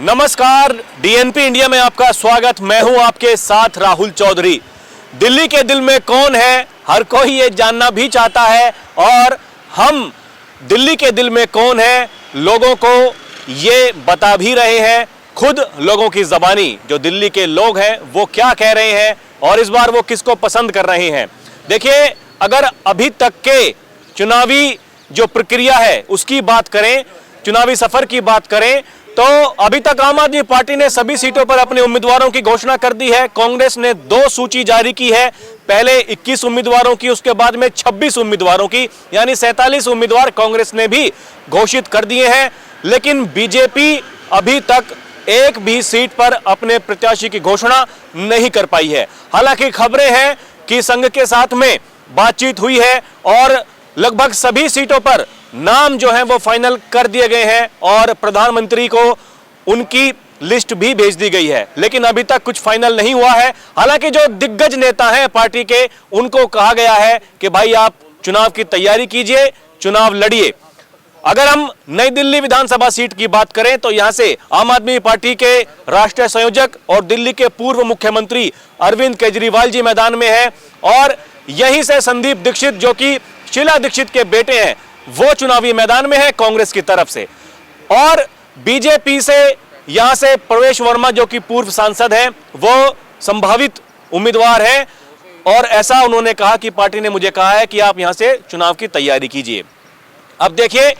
नमस्कार, DNP India में आपका स्वागत। मैं हूं आपके साथ राहुल चौधरी। दिल्ली के दिल में कौन है, हर कोई ये जानना भी चाहता है और हम दिल्ली के दिल में कौन है लोगों को ये बता भी रहे हैं। खुद लोगों की ज़बानी जो दिल्ली के लोग हैं वो क्या कह रहे हैं और इस बार वो किसको पसंद कर रहे हैं। देखिए, अगर अभी तक के चुनावी जो प्रक्रिया है उसकी बात करें, चुनावी सफर की बात करें, तो अभी तक आम आदमी पार्टी ने सभी सीटों पर अपने उम्मीदवारों की घोषणा कर दी है। कांग्रेस ने 2 सूची जारी की है, पहले 21 उम्मीदवारों की, उसके बाद में 26 उम्मीदवारों की, यानी 47 उम्मीदवार कांग्रेस ने भी घोषित कर दिए हैं। लेकिन बीजेपी अभी तक एक भी सीट पर अपने प्रत्याशी की घोषणा नहीं कर पाई है। हालांकि खबरें हैं कि संघ के साथ में बातचीत हुई है और लगभग सभी सीटों पर नाम जो है वो फाइनल कर दिए गए हैं और प्रधानमंत्री को उनकी लिस्ट भी भेज दी गई है, लेकिन अभी तक कुछ फाइनल नहीं हुआ है। हालांकि जो दिग्गज नेता हैं पार्टी के, उनको कहा गया है कि भाई आप चुनाव की तैयारी कीजिए, चुनाव लड़िए। अगर हम नई दिल्ली विधानसभा सीट की बात करें तो यहां से आम आदमी पार्टी के राष्ट्रीय संयोजक और दिल्ली के पूर्व मुख्यमंत्री अरविंद केजरीवाल जी मैदान में हैं और यहीं से संदीप दीक्षित, जो कि शीला दीक्षित के बेटे हैं, वो चुनावी मैदान में है कांग्रेस की तरफ से। और बीजेपी से यहां से प्रवेश वर्मा, जो कि पूर्व सांसद हैं, वो संभावित उम्मीदवार हैं और ऐसा उन्होंने कहा कि पार्टी ने मुझे कहा है कि आप यहां से चुनाव की तैयारी कीजिए। अब देखिए,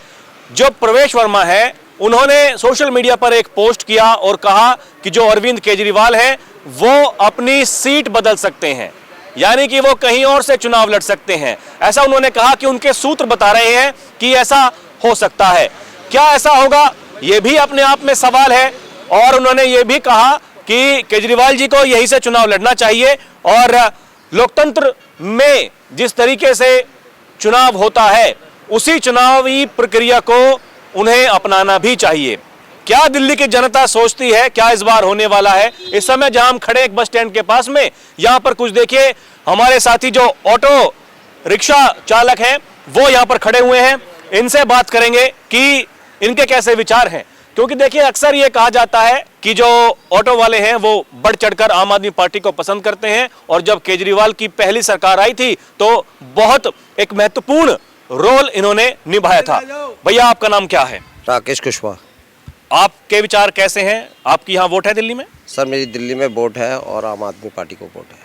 जो प्रवेश वर्मा है, उन्होंने सोशल मीडिया पर एक पोस्ट किया और कहा कि जो अरविंद केजरीवाल हैं वो अपनी सीट बदल सकते हैं, यानी कि वो कहीं और से चुनाव लड़ सकते हैं। ऐसा उन्होंने कहा कि उनके सूत्र बता रहे हैं कि ऐसा हो सकता है। क्या ऐसा होगा, ये भी अपने आप में सवाल है। और उन्होंने ये भी कहा कि केजरीवाल जी को यहीं से चुनाव लड़ना चाहिए और लोकतंत्र में जिस तरीके से चुनाव होता है उसी चुनावी प्रक्रिया को उन्हें अपनाना भी चाहिए। क्या दिल्ली की जनता सोचती है, क्या इस बार होने वाला है? इस समय जहां हम खड़े एक बस स्टैंड के पास में, यहां पर कुछ देखिए, हमारे साथी जो ऑटो रिक्शा चालक हैं वो यहां पर खड़े हुए हैं। इनसे बात करेंगे कि इनके कैसे विचार हैं, क्योंकि देखिए अक्सर ये कहा जाता है कि जो ऑटो वाले हैं वो बढ़ चढ़कर आम आदमी पार्टी को पसंद करते हैं और जब केजरीवाल की पहली सरकार आई थी तो बहुत एक महत्वपूर्ण रोल इन्होंने निभाया था। भैया, आपका नाम क्या है? राकेश कुशवाहा। आपके विचार कैसे हैं? आपकी यहाँ वोट है दिल्ली में? सर, मेरी दिल्ली में वोट है और आम आदमी पार्टी को वोट है।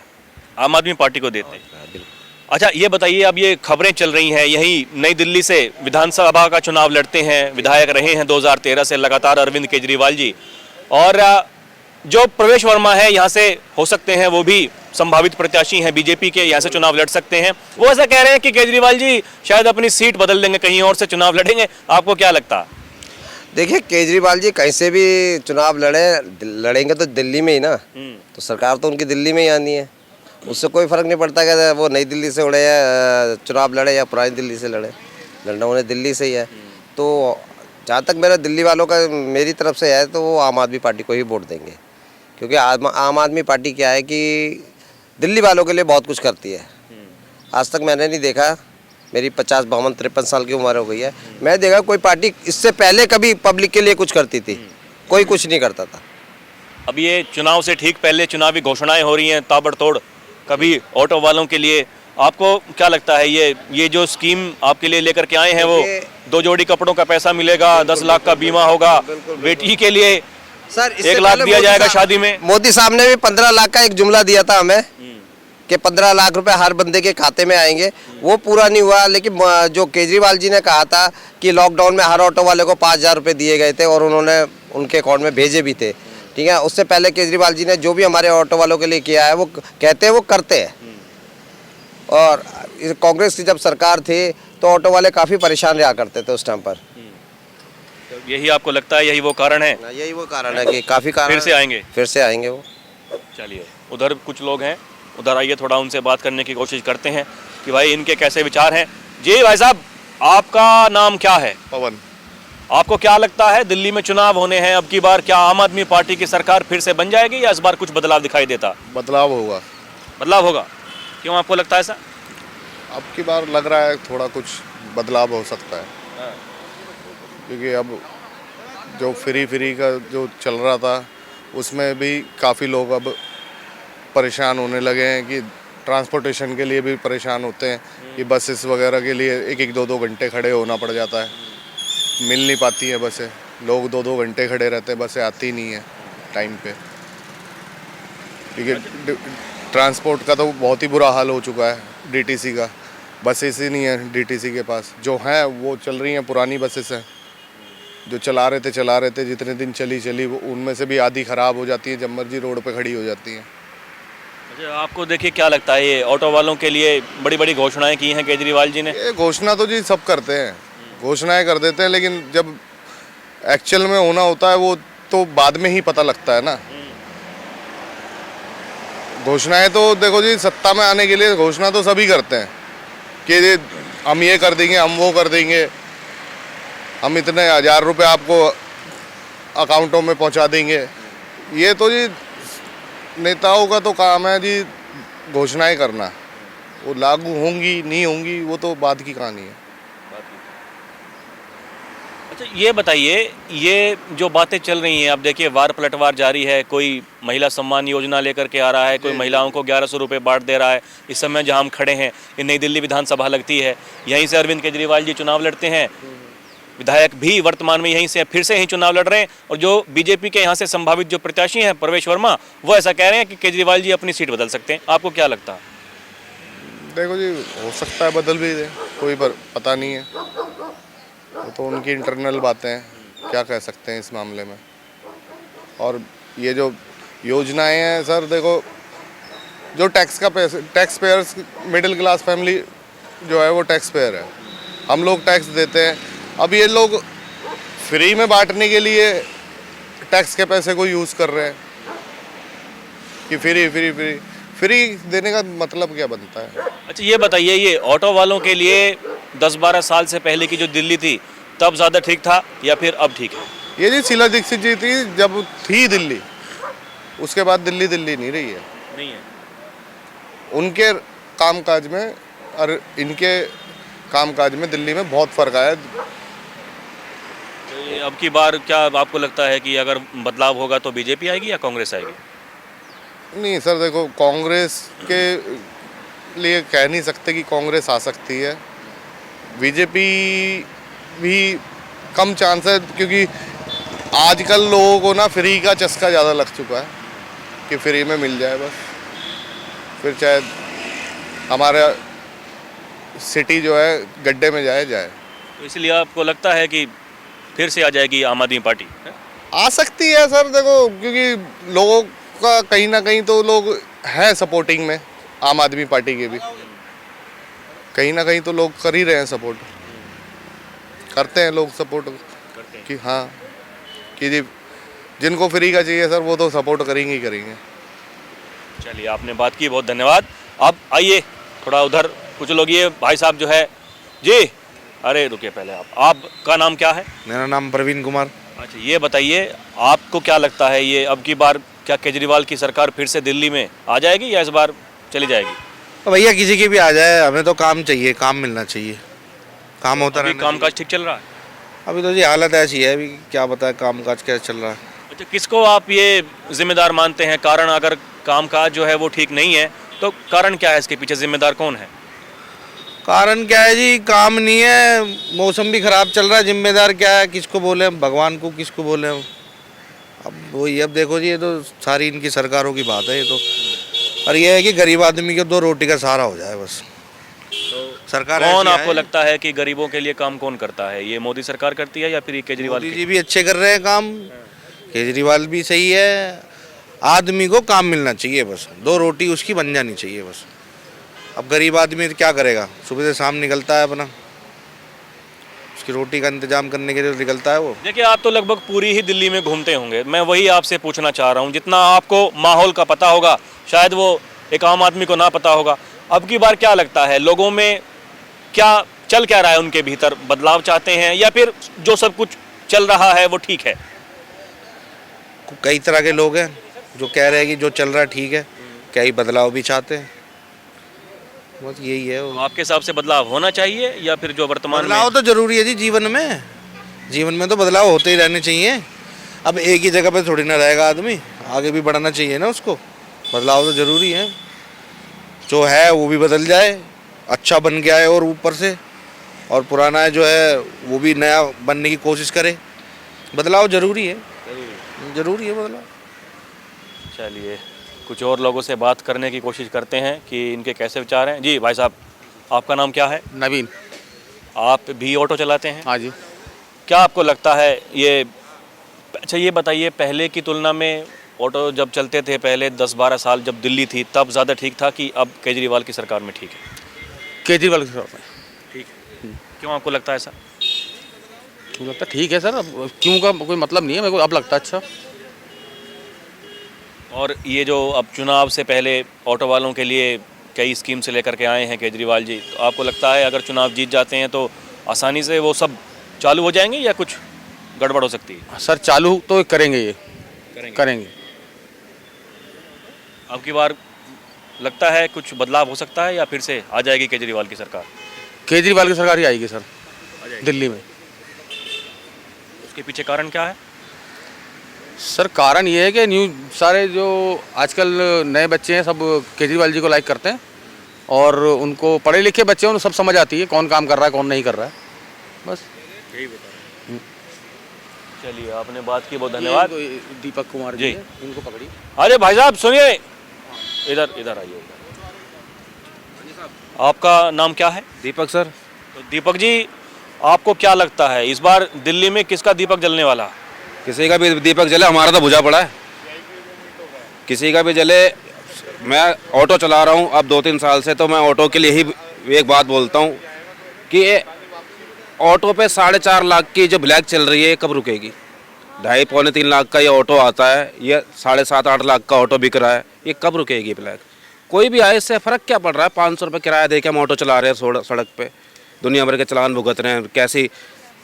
आम आदमी पार्टी को देते हैं? अच्छा, ये बताइए, अब ये खबरें चल रही हैं, यही नई दिल्ली से विधानसभा का चुनाव लड़ते हैं, विधायक रहे हैं 2013 से लगातार अरविंद केजरीवाल जी, और जो प्रवेश वर्मा है यहाँ से हो सकते हैं, वो भी संभावित प्रत्याशी हैं बीजेपी के, यहाँ से चुनाव लड़ सकते हैं। वो ऐसा कह रहे हैं कि केजरीवाल जी शायद अपनी सीट बदल देंगे, कहीं और से चुनाव लड़ेंगे। आपको क्या लगता है? देखिए, केजरीवाल जी कहीं से भी चुनाव लड़ेंगे तो दिल्ली में ही ना, तो सरकार तो उनकी दिल्ली में ही आनी है। उससे कोई फर्क नहीं पड़ता कि वो नई दिल्ली से उड़े या चुनाव लड़े या पुरानी दिल्ली से लड़े, लड़ना उन्हें दिल्ली से ही है। तो जहाँ तक मेरा दिल्ली वालों का मेरी तरफ से है तो वो आम आदमी पार्टी को ही वोट देंगे, क्योंकि आम आदमी पार्टी क्या है कि दिल्ली वालों के लिए बहुत कुछ करती है। आज तक मैंने नहीं देखा, मेरी 50, 52, 53 साल की उम्र हो गई है, मैं देखा कोई पार्टी इससे पहले कभी पब्लिक के लिए कुछ करती थी, कोई कुछ नहीं करता था। अब ये चुनाव से ठीक पहले चुनावी घोषणाएं हो रही हैं ताबड़तोड़, कभी ऑटो वालों के लिए। आपको क्या लगता है, ये जो स्कीम आपके लिए लेकर के आए हैं, वो 2 जोड़ी कपड़ों का पैसा मिलेगा, 10 लाख का बीमा होगा, बेटी के लिए सर 1 लाख दिया जाएगा शादी में। मोदी साहब ने भी 15 लाख का एक जुमला दिया था हमें कि 15 लाख रुपए हर बंदे के खाते में आएंगे, वो पूरा नहीं हुआ। लेकिन जो केजरीवाल जी ने कहा था कि लॉकडाउन में हर ऑटो वाले को 5,000 रुपये दिए गए थे और उन्होंने उनके अकाउंट में भेजे भी थे, ठीक है। उससे पहले केजरीवाल जी ने जो भी हमारे ऑटो वालों के लिए किया है वो कहते हैं वो करते हैं। और कांग्रेस की जब सरकार थी तो ऑटो वाले काफ़ी परेशान रहा करते थे उस टाइम पर। तो यही आपको लगता है, यही वो कारण है? यही वो कारण है कि काफ़ी कारण फिर से आएंगे वो। चलिए, उधर कुछ लोग हैं, उधर आइए, थोड़ा उनसे बात करने की कोशिश करते हैं कि भाई इनके कैसे विचार हैं। जी भाई साहब, आपका नाम क्या है? पवन। आपको क्या लगता है, दिल्ली में चुनाव होने हैं अब की बार, क्या आम आदमी पार्टी की सरकार फिर से बन जाएगी या इस बार कुछ बदलाव दिखाई देता? बदलाव होगा। बदलाव होगा? क्यों आपको लगता है ऐसा? अब की बार लग रहा है थोड़ा कुछ बदलाव हो सकता है, क्योंकि अब जो फ्री का जो चल रहा था उसमें भी काफ़ी लोग अब परेशान होने लगे हैं कि ट्रांसपोर्टेशन के लिए भी परेशान होते हैं कि बसेस वगैरह के लिए 1-2 घंटे खड़े होना पड़ जाता है, मिल नहीं पाती है बसें, लोग 2 घंटे खड़े रहते हैं, बसें आती नहीं है टाइम पे, क्योंकि ट्रांसपोर्ट का तो बहुत ही बुरा हाल हो चुका है। डीटीसी का बसेस ही नहीं है डीटीसी के पास, जो हैं वो चल रही हैं पुरानी बसेस हैं, जो चला रहे थे जितने दिन चली वो उनमें से भी आधी ख़राब हो जाती है, जब मर्जी रोड पे खड़ी हो जाती हैं। अच्छा, आपको देखिए क्या लगता है, ये ऑटो वालों के लिए बड़ी बड़ी घोषणाएं की हैं केजरीवाल जी ने? ये घोषणा तो जी सब करते हैं, घोषणाएं कर देते हैं, लेकिन जब एक्चुअल में होना होता है वो तो बाद में ही पता लगता है ना। घोषणाएं तो देखो जी, सत्ता में आने के लिए घोषणा तो सभी करते हैं कि हम ये कर देंगे, हम वो कर देंगे, हम इतने 1000 रुपये आपको अकाउंटों में पहुंचा देंगे। ये तो जी नेताओं का तो काम है जी घोषणाएं करना, वो लागू होंगी नहीं होंगी वो तो बाद की कहानी है। अच्छा, ये बताइए, ये जो बातें चल रही हैं, अब देखिए वार पलटवार जारी है, कोई महिला सम्मान योजना लेकर के आ रहा है, कोई महिलाओं को 1100 रुपये बांट दे रहा है। इस समय जहां हम खड़े हैं, ये नई दिल्ली विधानसभा लगती है, यहीं से अरविंद केजरीवाल जी चुनाव लड़ते हैं, विधायक भी वर्तमान में यहीं से फिर से ही चुनाव लड़ रहे हैं, और जो बीजेपी के यहाँ से संभावित जो प्रत्याशी हैं प्रवेश वर्मा, वो ऐसा कह रहे हैं कि केजरीवाल जी अपनी सीट बदल सकते हैं। आपको क्या लगता है? देखो जी, हो सकता है बदल भी दे, कोई पता नहीं है, वो तो उनकी इंटरनल बातें हैं, क्या कह सकते हैं इस मामले में। और ये जो योजनाएं हैं सर, देखो जो tax payers, middle class family जो है वो टैक्स पेयर है, हम लोग टैक्स देते हैं। अब ये लोग फ्री में बांटने के लिए टैक्स के पैसे को यूज़ कर रहे हैं कि फ्री देने का मतलब क्या बनता है? अच्छा, ये बताइए, ये ऑटो वालों के लिए 10-12 साल से पहले की जो दिल्ली थी तब ज़्यादा ठीक था या फिर अब ठीक है? ये जी शीला दीक्षित जी थी जब थी दिल्ली, उसके बाद दिल्ली नहीं रही है। नहीं है। उनके कामकाज में और इनके कामकाज में दिल्ली में बहुत फ़र्क आया। तो ये अब की बार क्या आपको लगता है कि अगर बदलाव होगा तो बीजेपी आएगी या कांग्रेस आएगी? नहीं सर, देखो कांग्रेस के लिए कह नहीं सकते कि कांग्रेस आ सकती है, बीजेपी भी कम चांस है, क्योंकि आजकल लोगों को ना फ्री का चस्का ज़्यादा लग चुका है कि फ्री में मिल जाए बस, फिर चाहे हमारा सिटी जो है गड्ढे में जाए। तो इसलिए आपको लगता है कि फिर से आ जाएगी आम आदमी पार्टी? आ सकती है सर, देखो क्योंकि लोगों का कहीं ना कहीं तो लोग हैं सपोर्टिंग में, आम आदमी पार्टी के भी कहीं ना कहीं तो लोग कर ही रहे हैं सपोर्ट, करते हैं लोग सपोर्ट कि हाँ कि जी जिनको फ्री का चाहिए सर वो तो सपोर्ट करेंगे ही करेंगे। चलिए, आपने बात की, बहुत धन्यवाद। अब आइए थोड़ा उधर, कुछ लोग, ये भाई साहब जो है जी, अरे रुकिए पहले, आपका नाम क्या है? मेरा नाम प्रवीण कुमार। अच्छा, ये बताइए, आपको क्या लगता है, ये अब की बार क्या केजरीवाल की सरकार फिर से दिल्ली में आ जाएगी या इस बार चली जाएगी? तो भैया किसी की भी आ जाए, हमें तो काम चाहिए, काम मिलना चाहिए, काम होता अभी रहना कामकाज ठीक चल रहा है? चाहिए। अभी तो जी हालत ऐसी है, अभी क्या बताए कामकाज कैसे चल रहा है। अच्छा, किसको आप ये जिम्मेदार मानते हैं? कारण, अगर कामकाज जो है वो ठीक नहीं है तो कारण क्या है, इसके पीछे जिम्मेदार कौन है? कारण क्या है जी, काम नहीं है, मौसम भी खराब चल रहा है, जिम्मेदार क्या है, किसको बोले हम, भगवान को किसको बोले हम। अब वही, अब देखो जी, ये तो सारी इनकी सरकारों की बात है ये तो, और ये है कि गरीब आदमी को 2 रोटी का सहारा हो जाए बस। सरकार कौन ऐसी आपको है। लगता है कि गरीबों के लिए काम कौन करता है? ये मोदी सरकार करती है या फिर ये केजरीवाल मोदी की? जी भी अच्छे कर रहे हैं काम, केजरीवाल भी सही है, आदमी को काम मिलना चाहिए बस, 2 रोटी उसकी बन जानी चाहिए बस। अब गरीब आदमी क्या करेगा, सुबह से शाम निकलता है अपना, उसकी रोटी का इंतजाम करने के लिए निकलता है वो। देखिए, आप तो लगभग पूरी ही दिल्ली में घूमते होंगे, मैं वही आपसे पूछना चाह रहा हूँ, जितना आपको माहौल का पता होगा शायद वो एक आम आदमी को ना पता होगा। अब की बार क्या लगता है, लोगों में क्या रहा है, उनके भीतर बदलाव चाहते हैं या फिर जो सब कुछ चल रहा है वो ठीक है? कई तरह के लोग हैं जो कह रहे हैं कि जो चल रहा है ठीक है, कई बदलाव भी चाहते हैं, बस यही है। तो आपके हिसाब से बदलाव होना चाहिए या फिर जो वर्तमान में? बदलाव तो जरूरी है जी जीवन में, जीवन में तो बदलाव होते ही रहने चाहिए। अब एक ही जगह पे थोड़ी ना रहेगा आदमी, आगे भी बढ़ना चाहिए ना उसको। बदलाव तो ज़रूरी है, जो है वो भी बदल जाए, अच्छा बन गया है और ऊपर से, और पुराना है जो है वो भी नया बनने की कोशिश करे। बदलाव ज़रूरी है, ज़रूरी है बदलाव। चलिए कुछ और लोगों से बात करने की कोशिश करते हैं कि इनके कैसे विचार हैं। जी भाई साहब, आपका नाम क्या है? नवीन। आप भी ऑटो चलाते हैं? हाँ जी। क्या आपको लगता है ये, अच्छा ये बताइए, पहले की तुलना में ऑटो जब चलते थे पहले 10-12 साल जब दिल्ली थी तब ज़्यादा ठीक था कि अब केजरीवाल की सरकार में ठीक है? केजरीवाल के साथ ठीक है। क्यों आपको लगता है ऐसा? मुझे लगता है ठीक है सर, अब क्यों का कोई मतलब नहीं है, मेरे को अब लगता है अच्छा। और ये जो अब चुनाव से पहले ऑटो वालों के लिए कई स्कीम से लेकर के आए हैं केजरीवाल जी, तो आपको लगता है अगर चुनाव जीत जाते हैं तो आसानी से वो सब चालू हो जाएंगे या कुछ गड़बड़ हो सकती है? सर चालू तो करेंगे, ये करेंगे। अब की बार लगता है कुछ बदलाव हो सकता है या फिर से आ जाएगी केजरीवाल की सरकार? केजरीवाल की सरकार ही आएगी सर दिल्ली में। उसके पीछे कारण क्या है? सर कारण ये है कि न्यू सारे जो आजकल नए बच्चे हैं सब केजरीवाल जी को लाइक करते हैं, और उनको पढ़े लिखे बच्चे हैं उनको सब समझ आती है कौन काम कर रहा है कौन नहीं कर रहा है, बस यही बता रहे हैं। चलिए आपने बात की, बहुत धन्यवाद। दीपक कुमार जी। जी इनको पकड़ी। अरे भाई साहब सुनिए, इधर इधर आइए। आपका नाम क्या है? दीपक सर। तो दीपक जी, आपको क्या लगता है इस बार दिल्ली में किसका दीपक जलने वाला? किसी का भी दीपक जले, हमारा तो बुझा पड़ा है। किसी का भी जले। मैं ऑटो चला रहा हूँ अब 2-3 साल से, तो मैं ऑटो के लिए ही एक बात बोलता हूँ कि ये ऑटो पे 4.5 लाख की जो ब्लैक चल रही है ये कब रुकेगी? 2.5-3 लाख का ये ऑटो आता है, ये 7.5-8 लाख का ऑटो बिक रहा है, ये कब रुकेगी ब्लैक? कोई भी आए, इससे फ़र्क क्या पड़ रहा है? 500 रुपये किराया दे के हम ऑटो चला रहे हैं सड़क पे, दुनिया भर के चालान भुगत रहे हैं, कैसी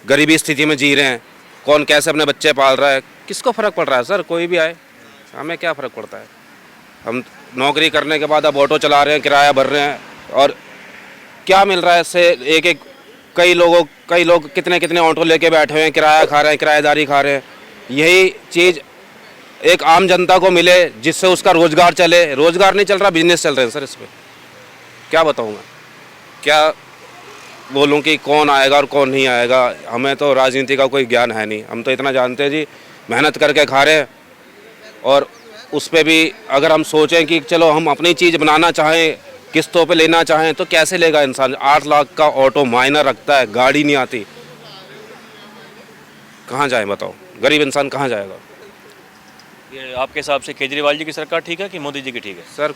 गरीबी स्थिति में जी रहे हैं, कौन कैसे अपने बच्चे पाल रहा है, किसको फ़र्क पड़ रहा है सर? कोई भी आए, हमें क्या फ़र्क पड़ता है? हम नौकरी करने के बाद अब ऑटो चला रहे हैं, किराया भर रहे हैं, और क्या मिल रहा है इससे? एक कई लोग कितने ऑटो लेके बैठे हुए हैं, किराया खा रहे हैं, किराएदारी खा रहे हैं। यही चीज़ एक आम जनता को मिले जिससे उसका रोज़गार चले। रोज़गार नहीं चल रहा, बिजनेस चल रहे हैं सर। इस पर क्या बताऊँ मैं, क्या बोलूँ कि कौन आएगा और कौन नहीं आएगा? हमें तो राजनीति का कोई ज्ञान है नहीं, हम तो इतना जानते हैं जी, मेहनत करके खा रहे हैं, और उस पर भी अगर हम सोचें कि चलो हम अपनी चीज़ बनाना चाहें, किस्तों पे लेना चाहें, तो कैसे लेगा इंसान? 8 लाख का ऑटो मायना रखता है, गाड़ी नहीं आती, कहाँ जाए बताओ? गरीब इंसान कहाँ जाएगा? ये आपके हिसाब से केजरीवाल जी की सरकार ठीक है कि मोदी जी की ठीक है? सर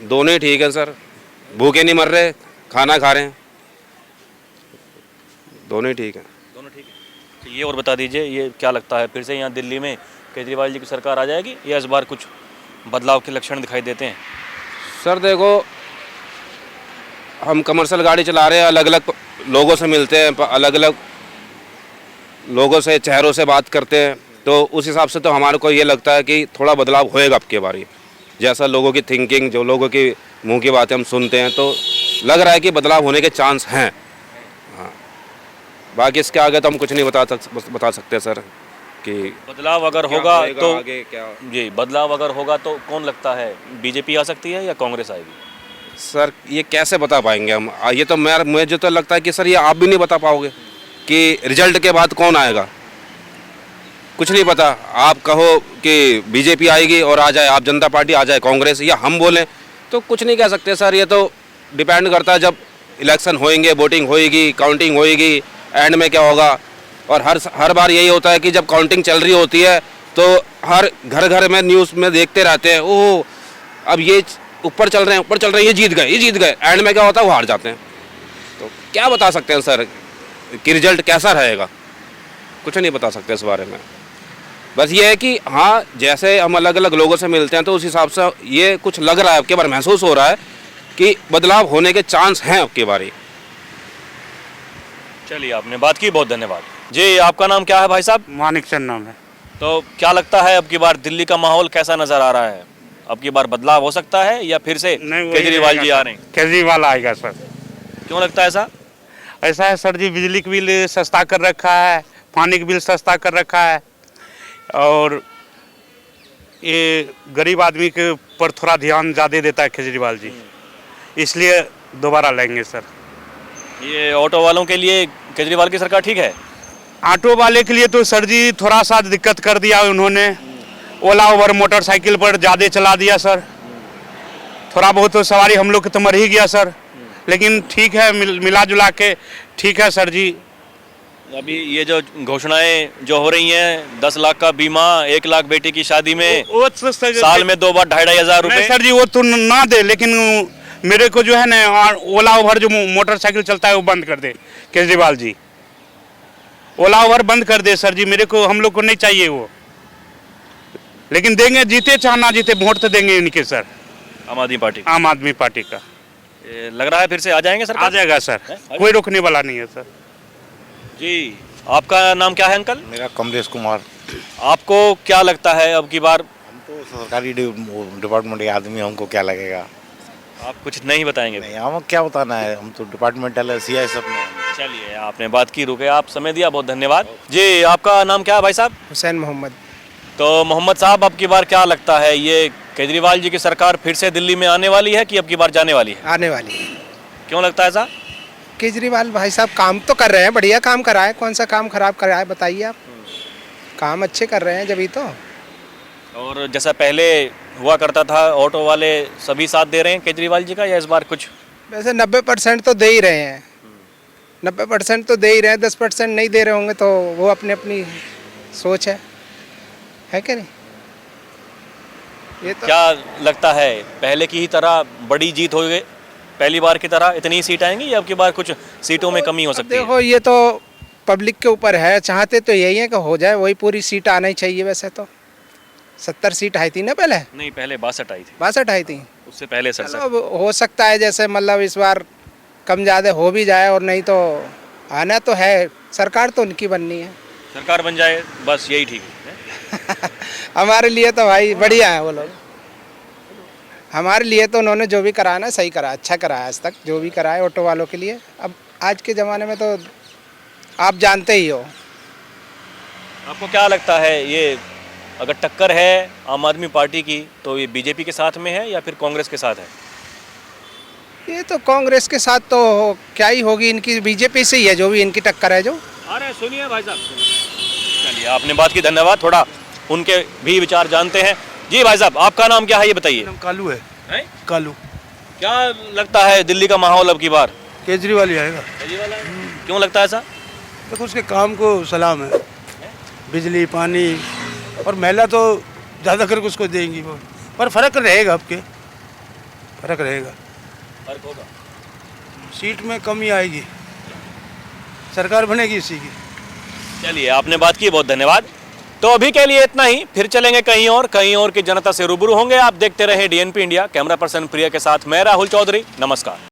दोनों ही ठीक है सर, भूखे नहीं मर रहे, खाना खा रहे हैं, दोनों ही ठीक है। दोनों ठीक है। तो ये और बता दीजिए, ये क्या लगता है फिर से यहाँ दिल्ली में केजरीवाल जी की सरकार आ जाएगी या इस बार कुछ बदलाव के लक्षण दिखाई देते हैं? सर देखो, हम कमर्शियल गाड़ी चला रहे हैं, अलग अलग लोगों से मिलते हैं, अलग अलग लोगों से, चेहरों से बात करते हैं, तो उस हिसाब से तो हमारे को ये लगता है कि थोड़ा बदलाव होएगा अब की बारी। जैसा लोगों की थिंकिंग, जो लोगों की मुंह की बातें हम सुनते हैं, तो लग रहा है कि बदलाव होने के चांस हैं। हाँ, बाकी इसके आगे तो हम कुछ नहीं बता सकते सर कि बदलाव अगर होगा तो आगे क्या। जी, बदलाव अगर होगा तो कौन लगता है, बीजेपी आ सकती है या कांग्रेस आएगी? सर ये कैसे बता पाएंगे हम? ये तो मुझे तो लगता है कि सर ये आप भी नहीं बता पाओगे कि रिजल्ट के बाद कौन आएगा, कुछ नहीं पता। आप कहो कि बीजेपी आएगी और आ जाए, आप जनता पार्टी आ जाए, कांग्रेस, या हम बोलें, तो कुछ नहीं कह सकते सर। ये तो डिपेंड करता है, जब इलेक्शन होएंगे, वोटिंग होएगी, काउंटिंग होएगी, एंड में क्या होगा। और हर बार यही होता है कि जब काउंटिंग चल रही होती है तो हर घर में न्यूज़ में देखते रहते हैं, ओह अब ये ऊपर चल रहे हैं, ये जीत गए। एंड में क्या होता है, वो हार जाते हैं। तो क्या बता सकते हैं सर कि रिजल्ट कैसा रहेगा? कुछ नहीं बता सकते इस बारे में। बस ये है कि हाँ, जैसे हम अलग अलग लोगों से मिलते हैं तो उस हिसाब से ये कुछ लग रहा है, अब की बार महसूस हो रहा है कि बदलाव होने के चांस हैं अब की बारी। चलिए आपने बात की, बहुत धन्यवाद जी। आपका नाम क्या है भाई साहब? मानिक चंद नाम है। तो क्या लगता है अब की बार दिल्ली का माहौल कैसा नजर आ रहा है? अब की बार बदलाव हो सकता है या फिर से केजरीवाल जी आ रहे हैं? केजरीवाल आएगा सर। क्यों लगता है ऐसा? ऐसा है सर जी, बिजली का बिल सस्ता कर रखा है, पानी का बिल सस्ता कर रखा है और ये गरीब आदमी के पर थोड़ा ध्यान ज़्यादा देता है केजरीवाल जी, इसलिए दोबारा लेंगे सर। ये ऑटो वालों के लिए केजरीवाल की सरकार ठीक है? ऑटो वाले के लिए तो सर जी थोड़ा सा दिक्कत कर दिया उन्होंने, ओला उबर मोटरसाइकिल पर ज़्यादा चला दिया सर, थोड़ा बहुत तो सवारी हम लोग को तो मर ही गया सर, लेकिन ठीक है, मिला जुला के ठीक है सर जी। अभी ये जो घोषणाएं जो हो रही हैं, 10 लाख का बीमा, 1 लाख बेटी की शादी में, साल में 2 बार 2,500 रुपए। सर जी वो तो ना दे, लेकिन मेरे को जो है ना ओला उबर जो मोटरसाइकिल चलता है वो बंद कर दे केजरीवाल जी, ओला उबर बंद कर दे सर जी, मेरे को हम लोग को नहीं चाहिए वो, लेकिन देंगे, जीते चाहे ना जीते वोट तो देंगे इनके सर, आम आदमी पार्टी। आम आदमी पार्टी का। ये लग रहा है फिर से आ जाएंगे सर? आ जाएगा सर, कोई रोकने वाला नहीं है सर। जी, आपका नाम क्या है अंकल? मेरा कमलेश कुमार। आपको क्या लगता है अब की बार? हम तो सरकारी डिपार्टमेंट के आदमी, हमको क्या लगेगा? आप कुछ नहीं बताएंगे? नहीं, हमें क्या बताना है, हम तो डिपार्टमेंटल है, सीआई सब में। चलिए, आपने बात की, रुके, आप समय दिया, बहुत धन्यवाद। जी, आपका नाम क्या है भाई साहब? हुसैन मोहम्मद। तो मोहम्मद साहब, अब की बार क्या लगता है, ये केजरीवाल जी की सरकार फिर से दिल्ली में आने वाली है कि अब की बार जाने वाली है? आने वाली है। क्यों लगता है ऐसा? केजरीवाल भाई साहब काम तो कर रहे हैं, बढ़िया काम करा है, कौन सा काम खराब करा है बताइए आप? काम अच्छे कर रहे हैं जब ही तो। और जैसा पहले हुआ करता था, ऑटो वाले सभी साथ दे रहे हैं केजरीवाल जी का, या इस बार कुछ? वैसे 90% तो दे ही रहे हैं, 90% तो दे ही रहे हैं, 10% नहीं दे रहे होंगे तो वो अपनी अपनी सोच है कि नहीं? ये तो क्या लगता है, पहले की ही तरह बड़ी जीत हो गई, पहली बार की तरह इतनी ही सीट आएंगी, या अब की बार कुछ सीटों में कमी हो सकती है? देखो, ये तो पब्लिक के ऊपर है, चाहते तो यही है कि हो जाए, वही पूरी सीट आना ही चाहिए। वैसे तो 70 सीट आई थी ना पहले? नहीं, पहले 62 आई थी। 62 आई थी, उससे पहले 67। अब हो सकता है जैसे मतलब इस बार कम ज़्यादा हो भी जाए, और नहीं तो आना तो है, सरकार तो उनकी बननी है। सरकार बन जाए बस, यही ठीक है। हमारे लिए तो भाई बढ़िया है वो लोग, हमारे लिए तो उन्होंने जो भी कराया ना सही कराया, अच्छा कराया आज तक, जो भी कराया ऑटो वालों के लिए। अब आज के ज़माने में तो आप जानते ही हो। आपको क्या लगता है, ये अगर टक्कर है आम आदमी पार्टी की, तो ये बीजेपी के साथ में है या फिर कांग्रेस के साथ है? ये तो कांग्रेस के साथ तो क्या ही होगी, इनकी बीजेपी से ही है जो भी इनकी टक्कर है जो। अरे सुनिए भाई साहब, चलिए, आपने बात की, धन्यवाद। थोड़ा उनके भी विचार जानते हैं। जी भाई साहब, आपका नाम क्या है ये बताइए? कालू है। कालू। क्या लगता है दिल्ली का माहौल अब की बार? केजरीवाल ही आएगा। केजरीवाल आएगा? क्यों लगता है ऐसा? देखो उसके काम को सलाम है, बिजली पानी, और महिला तो ज़्यादा करके उसको देंगी वो, पर फर्क रहेगा, आपके फर्क रहेगा, फर्क होगा, सीट में कमी आएगी, सरकार बनेगी इसी की। चलिए, आपने बात की, बहुत धन्यवाद। तो अभी के लिए इतना ही, फिर चलेंगे कहीं और की जनता से रूबरू होंगे। आप देखते रहें DNP इंडिया। कैमरा पर्सन प्रिया के साथ मैं राहुल चौधरी, नमस्कार।